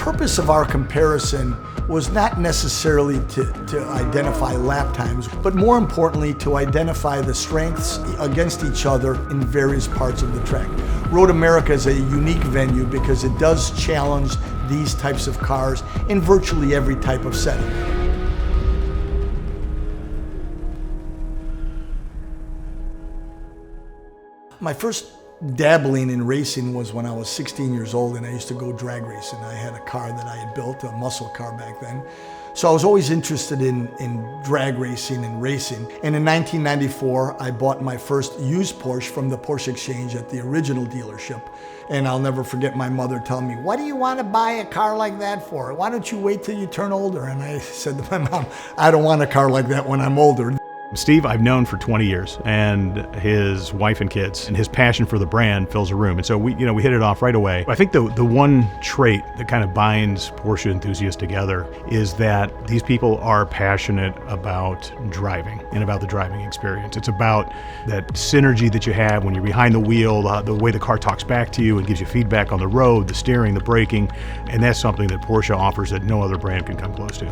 purpose of our comparison was not necessarily to identify lap times, but more importantly to identify the strengths against each other in various parts of the track. Road America is a unique venue because it does challenge these types of cars in virtually every type of setting. My first dabbling in racing was when I was 16 years old and I used to go drag racing. I had a car that I had built, a muscle car back then. So I was always interested in drag racing and racing. And in 1994, I bought my first used Porsche from the Porsche Exchange at the original dealership. And I'll never forget my mother telling me, "What do you want to buy a car like that for? Why don't you wait till you turn older?" And I said to my mom, "I don't want a car like that when I'm older." Steve, I've known for 20 years, and his wife and kids, and his passion for the brand fills a room. And so we hit it off right away. I think the one trait that kind of binds Porsche enthusiasts together is that these people are passionate about driving and about the driving experience. It's about that synergy that you have when you're behind the wheel, the way the car talks back to you and gives you feedback on the road, the steering, the braking, and that's something that Porsche offers that no other brand can come close to.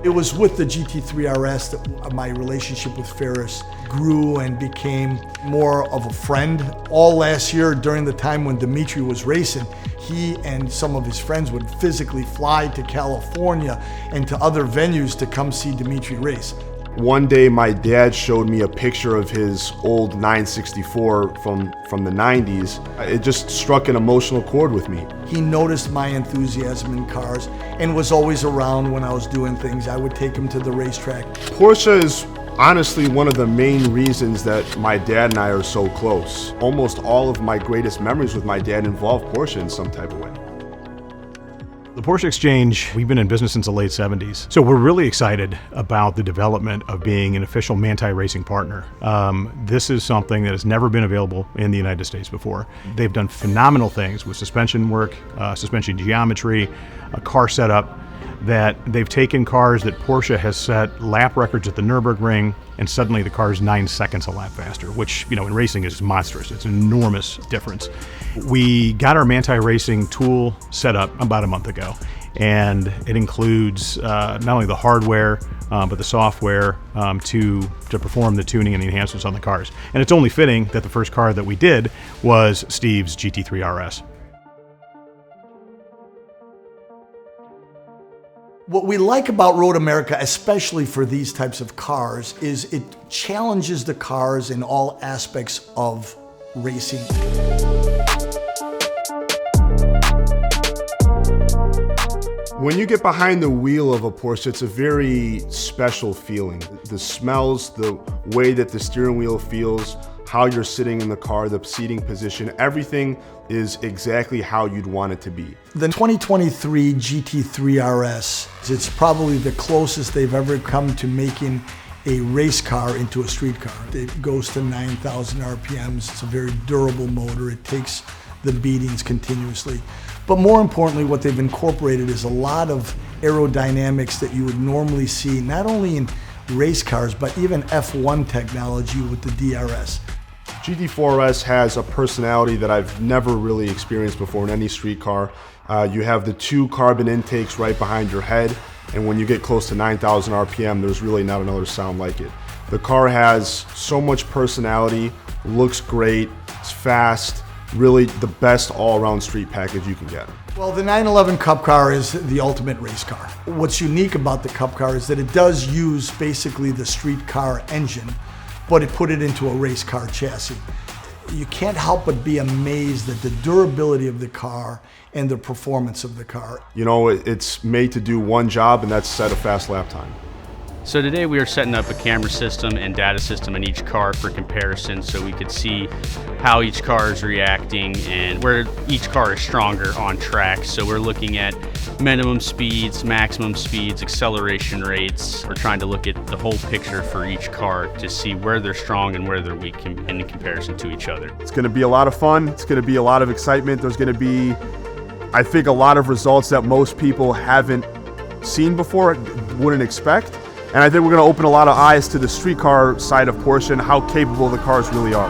It was with the GT3 RS that my relationship with Ferris grew and became more of a friend. All last year, during the time when Dimitri was racing, he and some of his friends would physically fly to California and to other venues to come see Dimitri race. One day my dad showed me a picture of his old 964 from the 90s. It just struck an emotional chord with me. He noticed my enthusiasm in cars and was always around when I was doing things. I would take him to the racetrack. Porsche is honestly one of the main reasons that my dad and I are so close. Almost all of my greatest memories with my dad involve Porsche in some type of way. The Porsche Exchange, we've been in business since the late 70s. So we're really excited about the development of being an official Manthey racing partner. This is something that has never been available in the United States before. They've done phenomenal things with suspension work, suspension geometry, a car setup, that they've taken cars that Porsche has set lap records at the Nürburgring, and suddenly the car's 9 seconds a lap faster, which, in racing is monstrous. It's an enormous difference. We got our Manthey Racing tool set up about a month ago, and it includes not only the hardware, but the software to perform the tuning and the enhancements on the cars. And it's only fitting that the first car that we did was Steve's GT3 RS. What we like about Road America, especially for these types of cars, is it challenges the cars in all aspects of racing. When you get behind the wheel of a Porsche, it's a very special feeling. The smells, the way that the steering wheel feels, how you're sitting in the car, the seating position, everything is exactly how you'd want it to be. The 2023 GT3 RS, it's probably the closest they've ever come to making a race car into a street car. It goes to 9,000 RPMs. It's a very durable motor. It takes the beatings continuously. But more importantly, what they've incorporated is a lot of aerodynamics that you would normally see, not only in race cars, but even F1 technology with the DRS. GT4 RS has a personality that I've never really experienced before in any street car. You have the 2 carbon intakes right behind your head, and when you get close to 9,000 RPM, there's really not another sound like it. The car has so much personality, looks great, it's fast, really the best all-around street package you can get. Well, the 911 Cup car is the ultimate race car. What's unique about the Cup car is that it does use basically the street car engine, but it put it into a race car chassis. You can't help but be amazed at the durability of the car and the performance of the car. It's made to do one job, and that's set a fast lap time. So today we are setting up a camera system and data system in each car for comparison, so we could see how each car is reacting and where each car is stronger on track. So we're looking at minimum speeds, maximum speeds, acceleration rates. We're trying to look at the whole picture for each car to see where they're strong and where they're weak in comparison to each other. It's going to be a lot of fun. It's going to be a lot of excitement. There's going to be, I think, a lot of results that most people haven't seen before, wouldn't expect. And I think we're going to open a lot of eyes to the street car side of Porsche and how capable the cars really are.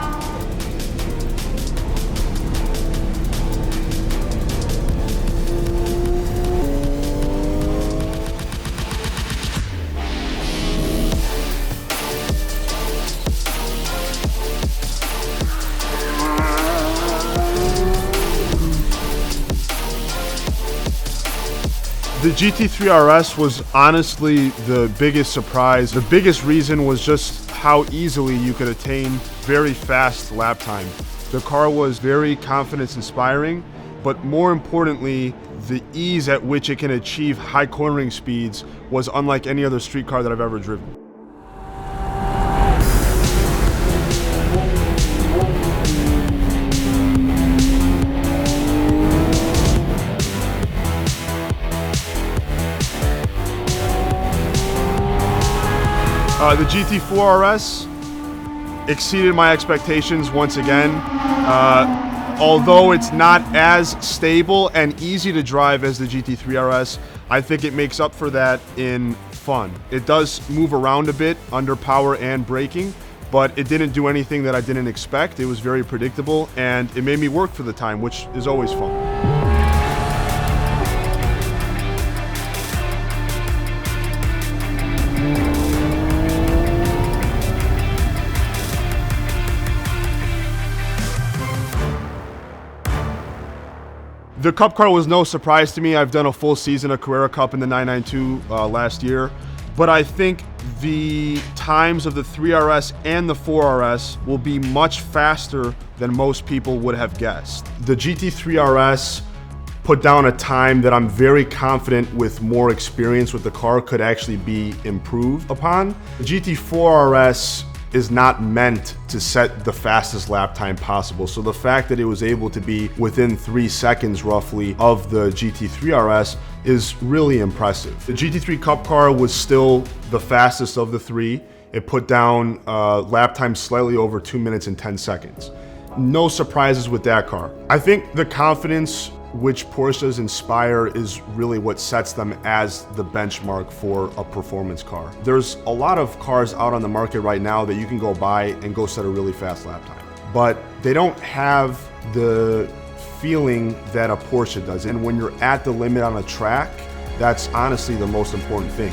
The GT3 RS was honestly the biggest surprise. The biggest reason was just how easily you could attain very fast lap time. The car was very confidence-inspiring, but more importantly, the ease at which it can achieve high cornering speeds was unlike any other street car that I've ever driven. The GT4 RS exceeded my expectations once again. Although it's not as stable and easy to drive as the GT3 RS, I think it makes up for that in fun. It does move around a bit under power and braking, but it didn't do anything that I didn't expect. It was very predictable, and it made me work for the time, which is always fun. The Cup car was no surprise to me. I've done a full season of Carrera Cup in the 992 last year, but I think the times of the 3RS and the 4RS will be much faster than most people would have guessed. The GT3 RS put down a time that I'm very confident with more experience with the car could actually be improved upon. The GT4 RS is not meant to set the fastest lap time possible. So the fact that it was able to be within 3 seconds roughly of the GT3 RS is really impressive. The GT3 Cup car was still the fastest of the three. It put down lap time slightly over 2 minutes and 10 seconds. No surprises with that car. I think the confidence which Porsches inspire is really what sets them as the benchmark for a performance car. There's a lot of cars out on the market right now that you can go buy and go set a really fast lap time, but they don't have the feeling that a Porsche does. And when you're at the limit on a track, that's honestly the most important thing.